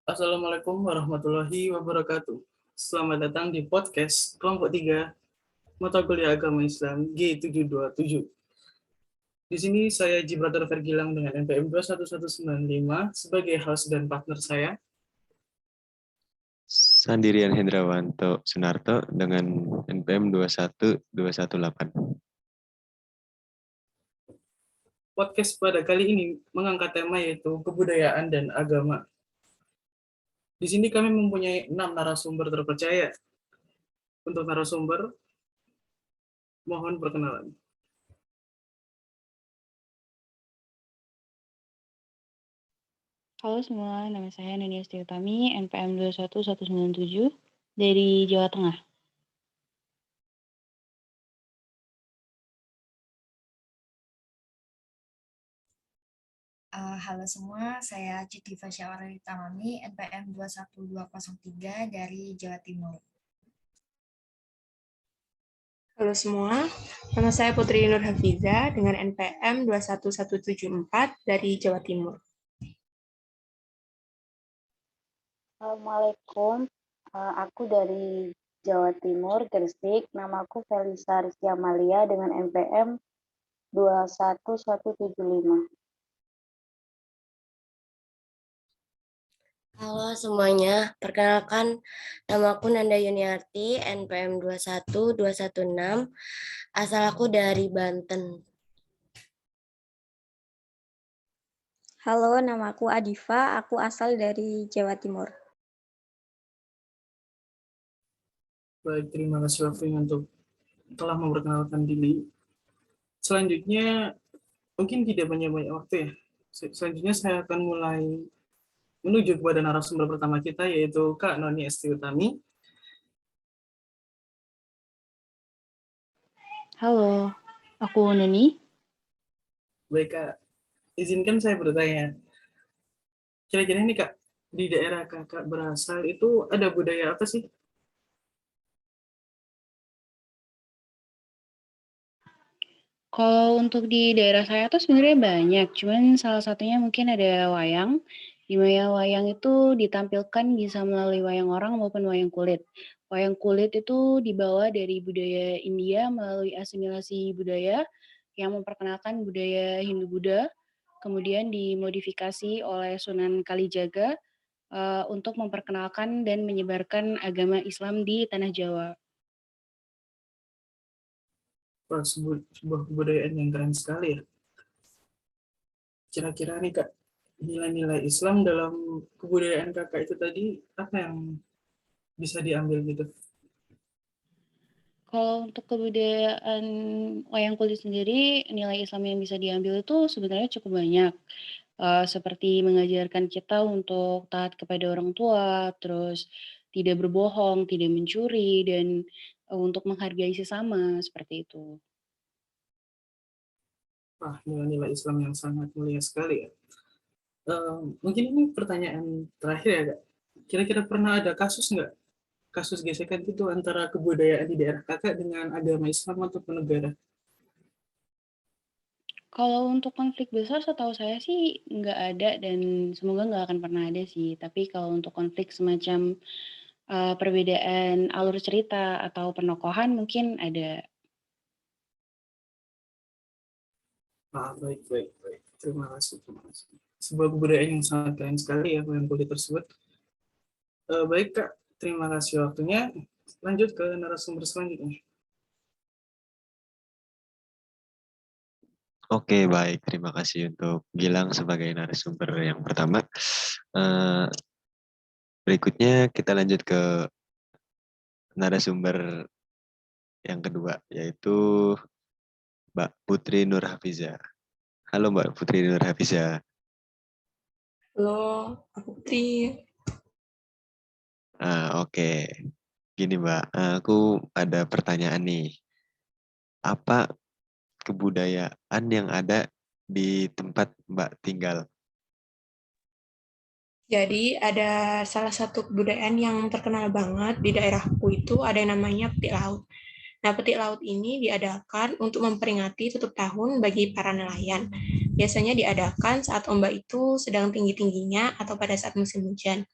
Assalamualaikum warahmatullahi wabarakatuh. Selamat datang di podcast kelompok 3 Mata Kuliah Agama Islam G727. Di sini saya Jibrator Vergilang dengan NPM 21195 sebagai host dan partner saya. Sandirian Hendrawanto Sunarto dengan NPM 21218. Podcast pada kali ini mengangkat tema yaitu kebudayaan dan agama. Di sini kami mempunyai 6 narasumber terpercaya. Untuk narasumber, mohon perkenalan. Halo semua, nama saya Nania Stiutami, NPM 21197 dari Jawa Tengah. Halo semua, saya Citi Fasyawari Tamami, NPM 21203 dari Jawa Timur. Halo semua, nama saya Putri Nur Hafiza dengan NPM 21174 dari Jawa Timur. Assalamualaikum, aku dari Jawa Timur, Gresik. Namaku Felisa Rizky Amalia dengan NPM 21175. Halo semuanya, perkenalkan namaku Nanda Yuniarti, NPM 21216, asal aku dari Banten. Halo, namaku Adifa, aku asal dari Jawa Timur. Baik, terima kasih waktunya untuk telah memperkenalkan diri. Selanjutnya, mungkin tidak banyak waktu ya. Selanjutnya saya akan mulai menuju kepada narasumber pertama kita, yaitu Kak Noni Estiutami. Halo, aku Neni. Baik Kak, izinkan saya bertanya. Kira-kira ini Kak, di daerah Kakak berasal itu ada budaya apa sih? Kalau untuk di daerah saya tuh sebenarnya banyak, cuman salah satunya mungkin ada wayang. Di mana wayang itu ditampilkan bisa melalui wayang orang maupun wayang kulit. Wayang kulit itu dibawa dari budaya India melalui asimilasi budaya yang memperkenalkan budaya Hindu-Buddha, kemudian dimodifikasi oleh Sunan Kalijaga untuk memperkenalkan dan menyebarkan agama Islam di tanah Jawa. Wah, sebuah kebudayaan yang keren sekali ya. Kira-kira nih Kak, nilai-nilai Islam dalam kebudayaan Kakak itu tadi, apa yang bisa diambil gitu? Kalau untuk kebudayaan wayang kulit sendiri, nilai Islam yang bisa diambil itu sebenarnya cukup banyak. Seperti mengajarkan kita untuk taat kepada orang tua, terus tidak berbohong, tidak mencuri, dan untuk menghargai sesama, seperti itu. Wah, nilai-nilai Islam yang sangat mulia sekali ya. Mungkin ini pertanyaan terakhir ya Kak. Kira-kira pernah ada kasus nggak? Kasus gesekan itu antara kebudayaan di daerah Kakak dengan agama Islam ataupun negara? Kalau untuk konflik besar setahu saya sih nggak ada dan semoga nggak akan pernah ada sih. Tapi kalau untuk konflik semacam perbedaan alur cerita atau penokohan mungkin ada. Baik, baik, baik. Terima kasih, terima kasih. Sebuah kebudayaan yang sangat keren sekali ya, wayang kulit tersebut. Baik Kak, terima kasih waktunya. Lanjut ke narasumber selanjutnya. Oke, baik. Terima kasih untuk Gilang sebagai narasumber yang pertama. Berikutnya kita lanjut ke narasumber yang kedua, yaitu Mbak Putri Nur Hafiza. Halo Mbak Putri Nur Hafiza. Halo, aku Putri. Oke. Gini Mbak, aku ada pertanyaan nih. Apa kebudayaan yang ada di tempat Mbak tinggal? Jadi ada salah satu kebudayaan yang terkenal banget di daerahku itu ada yang namanya petik laut. Nah, petik laut ini diadakan untuk memperingati tutup tahun bagi para nelayan. Biasanya diadakan saat ombak itu sedang tinggi-tingginya atau pada saat musim hujan.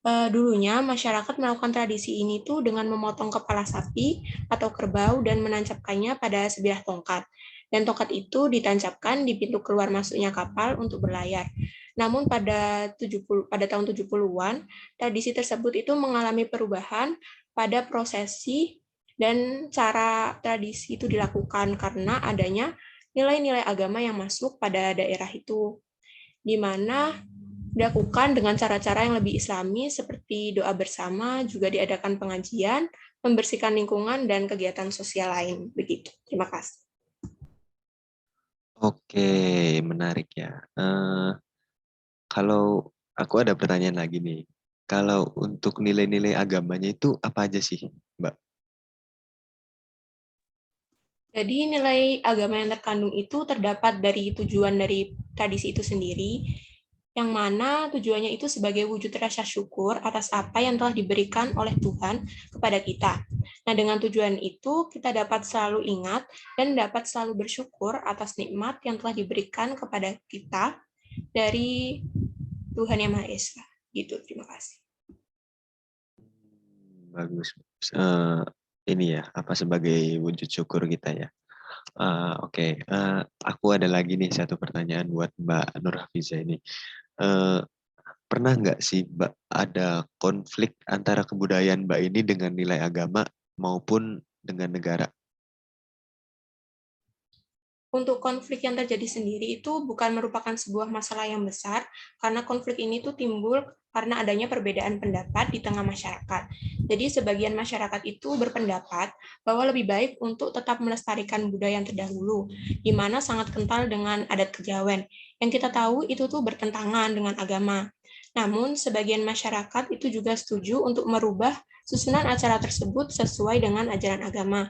Dulunya masyarakat melakukan tradisi ini tuh dengan memotong kepala sapi atau kerbau dan menancapkannya pada sebilah tongkat. Dan tongkat itu ditancapkan di pintu keluar masuknya kapal untuk berlayar. Namun pada tahun 70-an, tradisi tersebut itu mengalami perubahan pada prosesi dan cara tradisi itu dilakukan karena adanya nilai-nilai agama yang masuk pada daerah itu, di mana dilakukan dengan cara-cara yang lebih islami seperti doa bersama, juga diadakan pengajian, membersihkan lingkungan, dan kegiatan sosial lain. Begitu. Terima kasih. Oke, menarik ya. Kalau aku ada pertanyaan lagi nih. Kalau untuk nilai-nilai agamanya itu apa aja sih, Mbak? Jadi nilai agama yang terkandung itu terdapat dari tujuan dari tradisi itu sendiri, yang mana tujuannya itu sebagai wujud rasa syukur atas apa yang telah diberikan oleh Tuhan kepada kita. Nah, dengan tujuan itu, kita dapat selalu ingat dan dapat selalu bersyukur atas nikmat yang telah diberikan kepada kita dari Tuhan Yang Maha Esa. Gitu, terima kasih. Bagus. Ini ya, apa sebagai wujud syukur kita ya. Oke. Aku ada lagi nih satu pertanyaan buat Mbak Nur Hafiza ini. Pernah nggak sih Mbak ada konflik antara kebudayaan Mbak ini dengan nilai agama maupun dengan negara? Untuk konflik yang terjadi sendiri itu bukan merupakan sebuah masalah yang besar, karena konflik ini tuh timbul karena adanya perbedaan pendapat di tengah masyarakat. Jadi sebagian masyarakat itu berpendapat bahwa lebih baik untuk tetap melestarikan budaya yang terdahulu, di mana sangat kental dengan adat kejawen. Yang kita tahu itu tuh bertentangan dengan agama. Namun sebagian masyarakat itu juga setuju untuk merubah susunan acara tersebut sesuai dengan ajaran agama.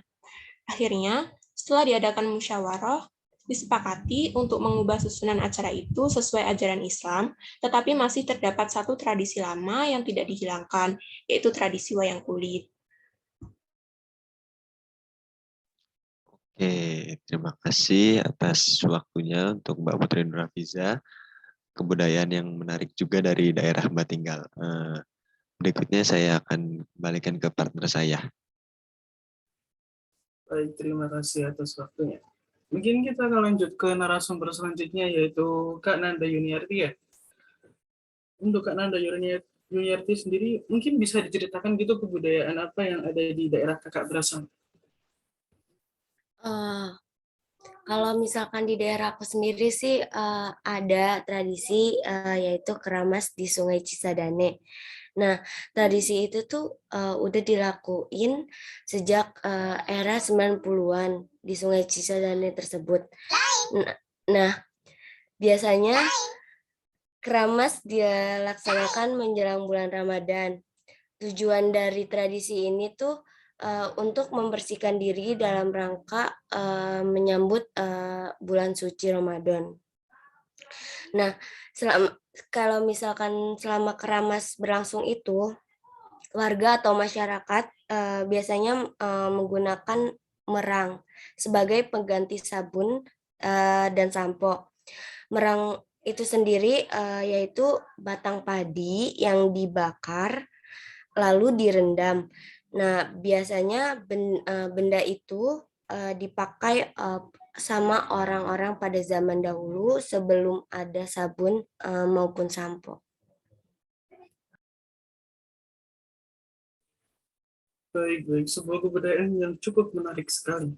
Akhirnya, setelah diadakan musyawarah, disepakati untuk mengubah susunan acara itu sesuai ajaran Islam, tetapi masih terdapat satu tradisi lama yang tidak dihilangkan, yaitu tradisi wayang kulit. Oke, terima kasih atas waktunya untuk Mbak Putri Nur Hafiza. Kebudayaan yang menarik juga dari daerah Mbak tinggal. Berikutnya saya akan kembalikan ke partner saya. Baik, terima kasih atas waktunya. Mungkin kita akan lanjut ke narasumber selanjutnya, yaitu Kak Nanda Yuniarti ya. Untuk Kak Nanda Yuniarti sendiri, mungkin bisa diceritakan gitu kebudayaan apa yang ada di daerah kakak berasal? Kalau misalkan di daerah aku sendiri sih ada tradisi yaitu keramas di Sungai Cisadane. Nah, tradisi itu tuh udah dilakuin sejak era 90-an di Sungai Cisadane tersebut. Nah, biasanya keramas dia laksanakan menjelang bulan Ramadan. Tujuan dari tradisi ini tuh untuk membersihkan diri dalam rangka menyambut bulan suci Ramadan. Nah, kalau misalkan selama keramas berlangsung itu, warga atau masyarakat biasanya menggunakan merang sebagai pengganti sabun dan sampo. Merang itu sendiri yaitu batang padi yang dibakar lalu direndam. Nah, biasanya benda itu dipakai sama orang-orang pada zaman dahulu sebelum ada sabun maupun sampo. Baik, sebuah kebudayaan yang cukup menarik sekali.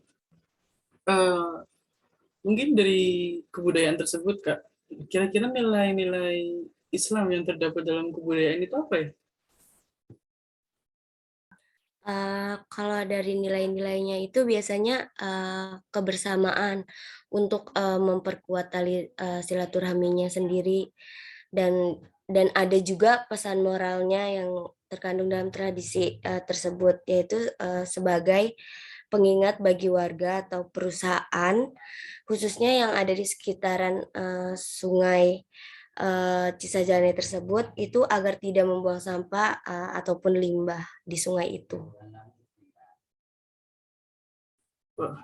Mungkin dari kebudayaan tersebut, Kak, kira-kira nilai-nilai Islam yang terdapat dalam kebudayaan itu apa ya? Kalau dari nilai-nilainya itu biasanya kebersamaan untuk memperkuat tali silaturahminya sendiri, dan ada juga pesan moralnya yang terkandung dalam tradisi tersebut, yaitu sebagai pengingat bagi warga atau perusahaan khususnya yang ada di sekitaran sungai Cisadane tersebut itu agar tidak membuang sampah ataupun limbah di sungai itu. Wah,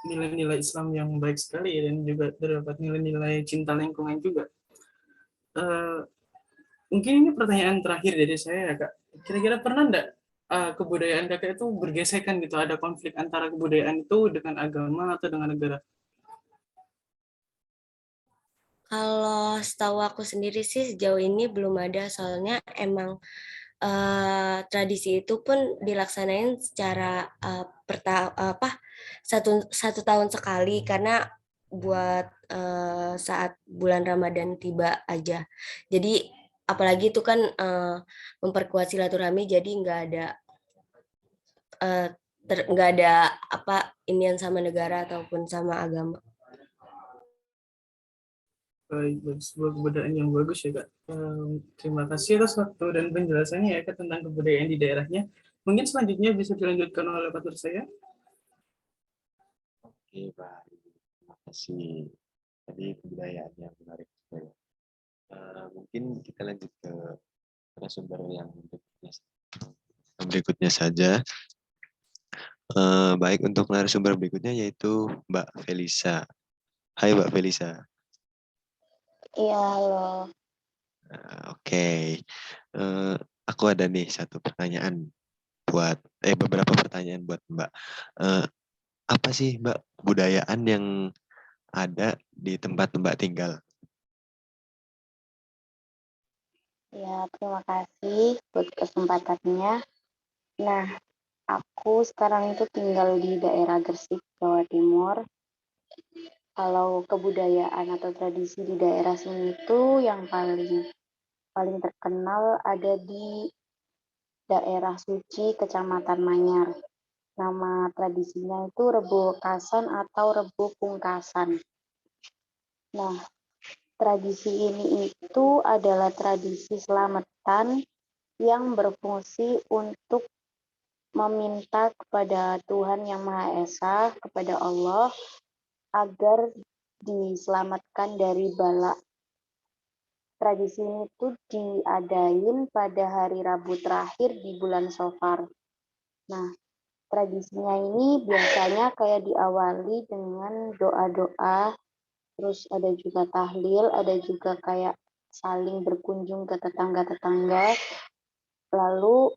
nilai-nilai Islam yang baik sekali ya, dan juga terdapat nilai-nilai cinta lingkungan juga. mungkin ini pertanyaan terakhir dari saya ya Kak. Kira-kira pernah enggak kebudayaan Kakak itu bergesekan gitu, ada konflik antara kebudayaan itu dengan agama atau dengan negara? Kalau setahu aku sendiri sih sejauh ini belum ada, soalnya emang tradisi itu pun dilaksanain secara satu tahun sekali, karena buat saat bulan Ramadan tiba aja. Jadi apalagi itu kan memperkuat silaturahmi, jadi eh, nggak ada inian sama negara ataupun sama agama. Baik, sebuah kebudayaan yang bagus ya Kak. Terima kasih atas waktu dan penjelasannya ya Kak tentang kebudayaan di daerahnya. Mungkin selanjutnya bisa dilanjutkan oleh Pak saya. Oke, baik. Terima kasih. Tadi kebudayaan yang menarik juga ya. Mungkin kita lanjut ke narasumber yang berikutnya saja. Baik, untuk narasumber berikutnya yaitu Mbak Felisa. Hai Mbak Felisa. Iya, halo. Oke. Aku ada nih satu pertanyaan beberapa pertanyaan buat Mbak. Apa sih Mbak kebudayaan yang ada di tempat Mbak tinggal? Ya, terima kasih buat kesempatannya. Nah, aku sekarang itu tinggal di daerah Gresik, Jawa Timur. Kalau kebudayaan atau tradisi di daerah sini itu yang paling terkenal ada di daerah Suci, Kecamatan Manyar. Nama tradisinya itu Rebo Kasan atau Rebo Pungkasan. Nah, tradisi ini itu adalah tradisi selamatan yang berfungsi untuk meminta kepada Tuhan Yang Maha Esa, kepada Allah, agar diselamatkan dari bala. Tradisi ini tuh diadain pada hari Rabu terakhir di bulan Safar. Nah, tradisinya ini biasanya kayak diawali dengan doa-doa, terus ada juga tahlil, ada juga kayak saling berkunjung ke tetangga-tetangga. Lalu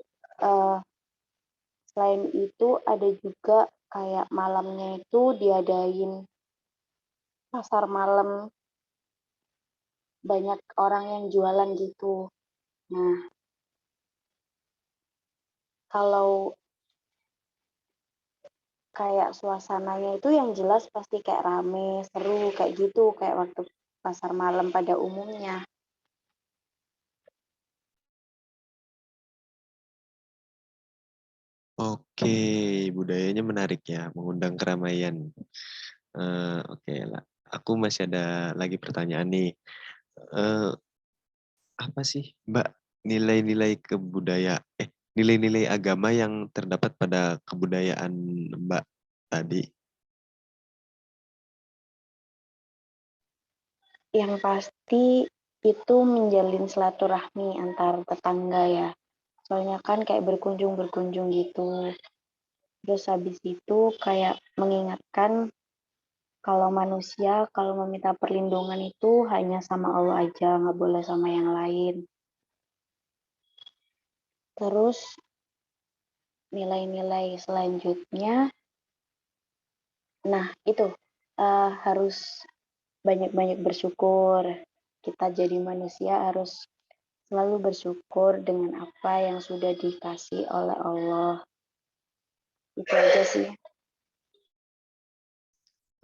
selain itu ada juga kayak malamnya itu diadain pasar malam, banyak orang yang jualan gitu. Nah, kalau kayak suasananya itu yang jelas pasti kayak rame, seru, kayak gitu, kayak waktu pasar malam pada umumnya. Oke, budayanya menarik ya, mengundang keramaian. Oke lah. Aku masih ada lagi pertanyaan nih. Apa sih, Mbak, nilai-nilai agama yang terdapat pada kebudayaan Mbak tadi? Yang pasti itu menjalin silaturahmi antar tetangga ya. Soalnya kan kayak berkunjung gitu. Terus habis itu kayak mengingatkan kalau manusia kalau meminta perlindungan itu hanya sama Allah aja, nggak boleh sama yang lain. Terus nilai-nilai selanjutnya, nah itu harus banyak-banyak bersyukur. Kita jadi manusia harus selalu bersyukur dengan apa yang sudah dikasih oleh Allah. Itu aja sih.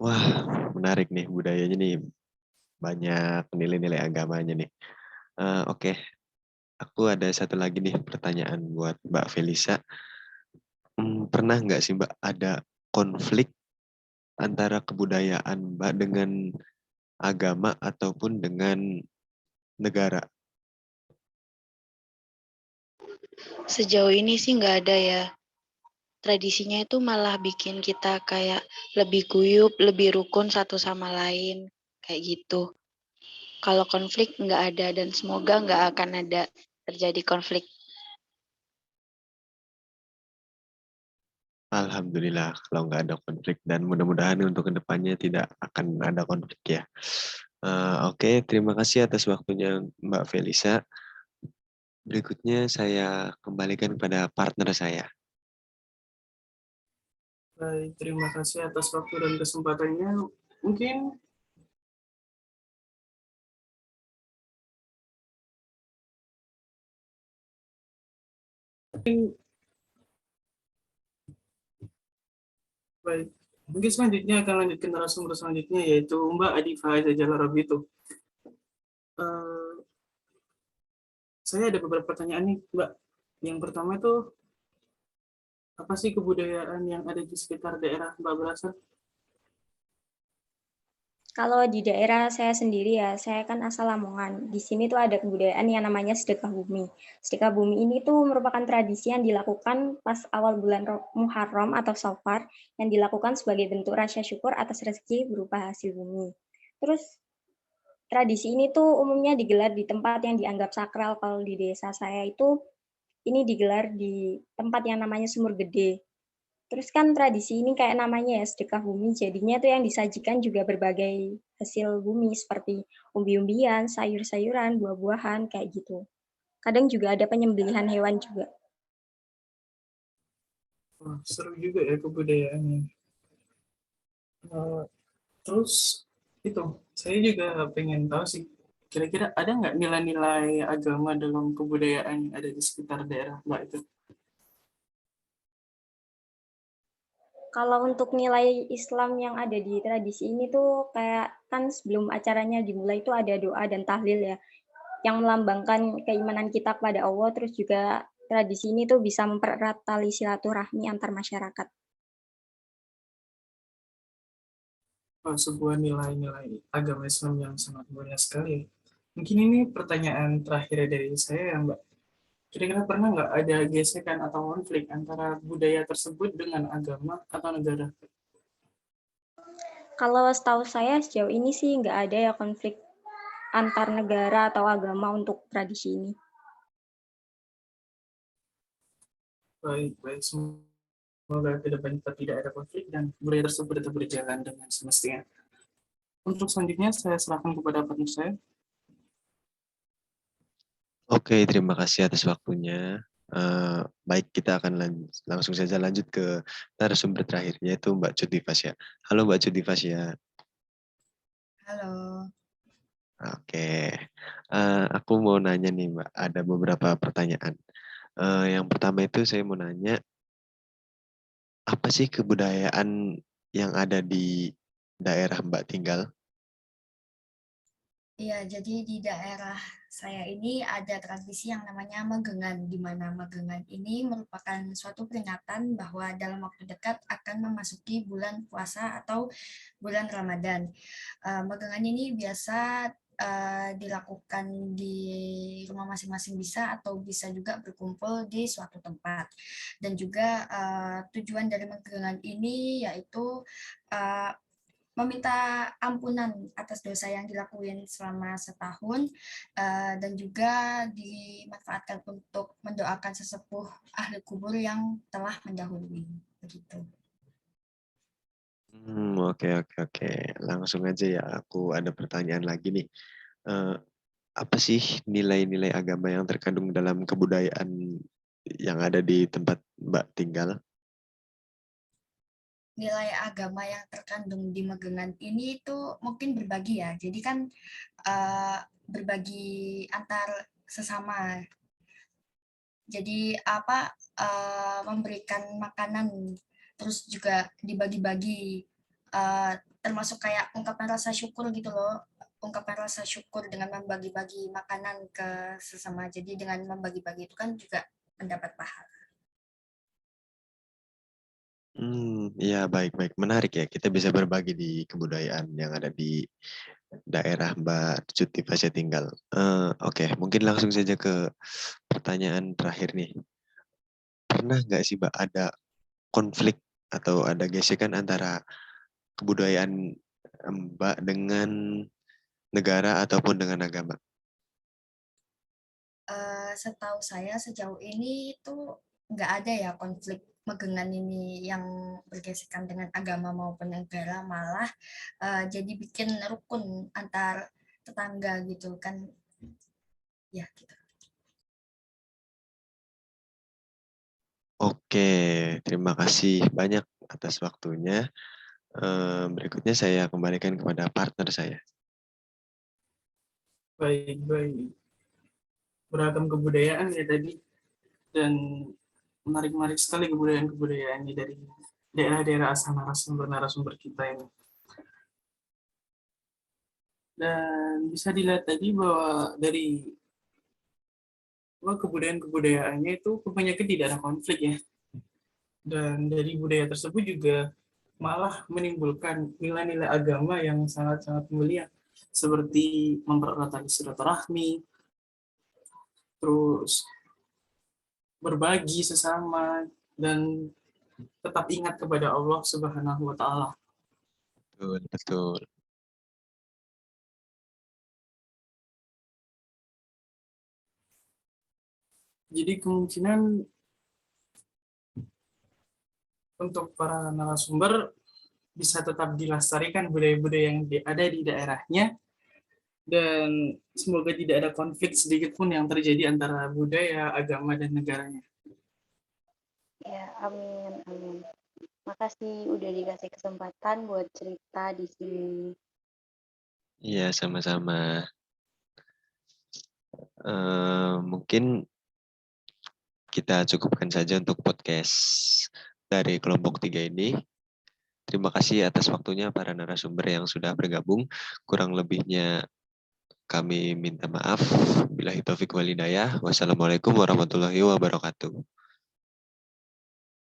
Wah, menarik nih budayanya nih. Banyak nilai-nilai agamanya nih. Oke, aku ada satu lagi nih pertanyaan buat Mbak Felisa. Pernah nggak sih Mbak ada konflik antara kebudayaan Mbak dengan agama ataupun dengan negara? Sejauh ini sih nggak ada ya. Tradisinya itu malah bikin kita kayak lebih guyup, lebih rukun satu sama lain, kayak gitu. Kalau konflik nggak ada dan semoga nggak akan ada terjadi konflik. Alhamdulillah kalau nggak ada konflik dan mudah-mudahan untuk kedepannya tidak akan ada konflik ya. Oke, terima kasih atas waktunya Mbak Felisa. Berikutnya saya kembalikan kepada partner saya. Baik, terima kasih atas waktu dan kesempatannya. Mungkin baik. Mungkin selanjutnya akan lanjut ke narasumber selanjutnya, yaitu Mbak Adifa Jajalarabi itu. Saya ada beberapa pertanyaan nih, Mbak. Yang pertama itu, apa sih kebudayaan yang ada di sekitar daerah Mbak berasal? Kalau di daerah saya sendiri ya, saya kan asal Lamongan. Di sini tuh ada kebudayaan yang namanya sedekah bumi. Sedekah bumi ini tuh merupakan tradisi yang dilakukan pas awal bulan Muharram atau Safar, yang dilakukan sebagai bentuk rasa syukur atas rezeki berupa hasil bumi. Terus tradisi ini tuh umumnya digelar di tempat yang dianggap sakral. Kalau di desa saya itu ini digelar di tempat yang namanya Sumur Gede. Terus kan tradisi ini kayak namanya ya sedekah bumi, jadinya tuh yang disajikan juga berbagai hasil bumi seperti umbi-umbian, sayur-sayuran, buah-buahan kayak gitu. Kadang juga ada penyembelihan hewan juga. Wah, seru juga ya kebudayaannya. Terus itu, saya juga pengen tahu sih, kira-kira ada nggak nilai-nilai agama dalam kebudayaan yang ada di sekitar daerah Mbak itu? Kalau untuk nilai Islam yang ada di tradisi ini tuh kayak kan sebelum acaranya dimulai itu ada doa dan tahlil ya, yang melambangkan keimanan kita kepada Allah, terus juga tradisi ini tuh bisa mempererat tali silaturahmi antar masyarakat. Sebuah nilai-nilai agama Islam yang sangat mulia sekali. Mungkin ini pertanyaan terakhir dari saya ya Mbak. Kira-kira pernah nggak ada gesekan atau konflik antara budaya tersebut dengan agama atau negara? Kalau setahu saya sejauh ini sih nggak ada ya konflik antar negara atau agama untuk tradisi ini. Baik, baik. Semoga ke depan kita tidak ada konflik dan budaya tersebut tetap berjalan dengan semestinya. Untuk selanjutnya saya serahkan kepada partner saya. Oke, terima kasih atas waktunya. Baik, kita akan langsung saja lanjut ke narasumber terakhir, yaitu Mbak Cuti Fasya. Halo Mbak Cuti Fasya. Halo. Oke, aku mau nanya nih Mbak, ada beberapa pertanyaan. Yang pertama itu saya mau nanya, apa sih kebudayaan yang ada di daerah Mbak tinggal? Iya, jadi di daerah saya ini ada tradisi yang namanya Magengan, di mana Magengan ini merupakan suatu peringatan bahwa dalam waktu dekat akan memasuki bulan puasa atau bulan Ramadan. Magengan ini biasa dilakukan di rumah masing-masing bisa atau bisa juga berkumpul di suatu tempat. Dan juga tujuan dari Magengan ini yaitu uh, meminta ampunan atas dosa yang dilakuin selama setahun dan juga dimanfaatkan untuk mendoakan sesepuh ahli kubur yang telah mendahului begitu. Oke, oke, oke. Langsung aja ya, aku ada pertanyaan lagi nih. Apa sih nilai-nilai agama yang terkandung dalam kebudayaan yang ada di tempat Mbak tinggal? Nilai agama yang terkandung di Magengan ini itu mungkin berbagi ya. Jadi kan berbagi antar sesama. Jadi memberikan makanan terus juga dibagi-bagi termasuk kayak ungkapan rasa syukur gitu loh. Ungkapan rasa syukur dengan membagi-bagi makanan ke sesama. Jadi dengan membagi-bagi itu kan juga mendapat pahala. Ya baik-baik. Menarik ya, kita bisa berbagi di kebudayaan yang ada di daerah Mbak Cuti Fasya tinggal. Oke, mungkin langsung saja ke pertanyaan terakhir nih. Pernah nggak sih Mbak ada konflik atau ada gesekan antara kebudayaan Mbak dengan negara ataupun dengan agama? Setahu saya sejauh ini itu nggak ada ya konflik Magengan ini yang bergesekan dengan agama maupun negara, malah jadi bikin rukun antar tetangga gitu kan ya gitu. Oke, terima kasih banyak atas waktunya. Berikutnya saya kembalikan kepada partner saya. Baik, baik. Beragam kebudayaan ya tadi, dan menarik-menarik sekali kebudayaan-kebudayaannya dari daerah-daerah asal narasumber kita ini. Dan bisa dilihat tadi bahwa dari kebudayaan-kebudayaannya itu kebanyakan tidak ada konflik ya. Dan dari budaya tersebut juga malah menimbulkan nilai-nilai agama yang sangat-sangat mulia, seperti mempererat tali silaturahmi, terus berbagi sesama, dan tetap ingat kepada Allah Subhanahu wa Ta'ala. Betul, betul. Jadi kemungkinan untuk para narasumber bisa tetap dilestarikan budaya-budaya yang ada di daerahnya, dan semoga tidak ada konflik sedikit pun yang terjadi antara budaya, agama, dan negaranya. Ya, amin, amin. Makasih udah dikasih kesempatan buat cerita di sini. Iya, sama-sama. Mungkin kita cukupkan saja untuk podcast dari kelompok 3 ini. Terima kasih atas waktunya para narasumber yang sudah bergabung. Kurang lebihnya kami minta maaf. Billahi taufik wal hidayah. Wassalamualaikum warahmatullahi wabarakatuh.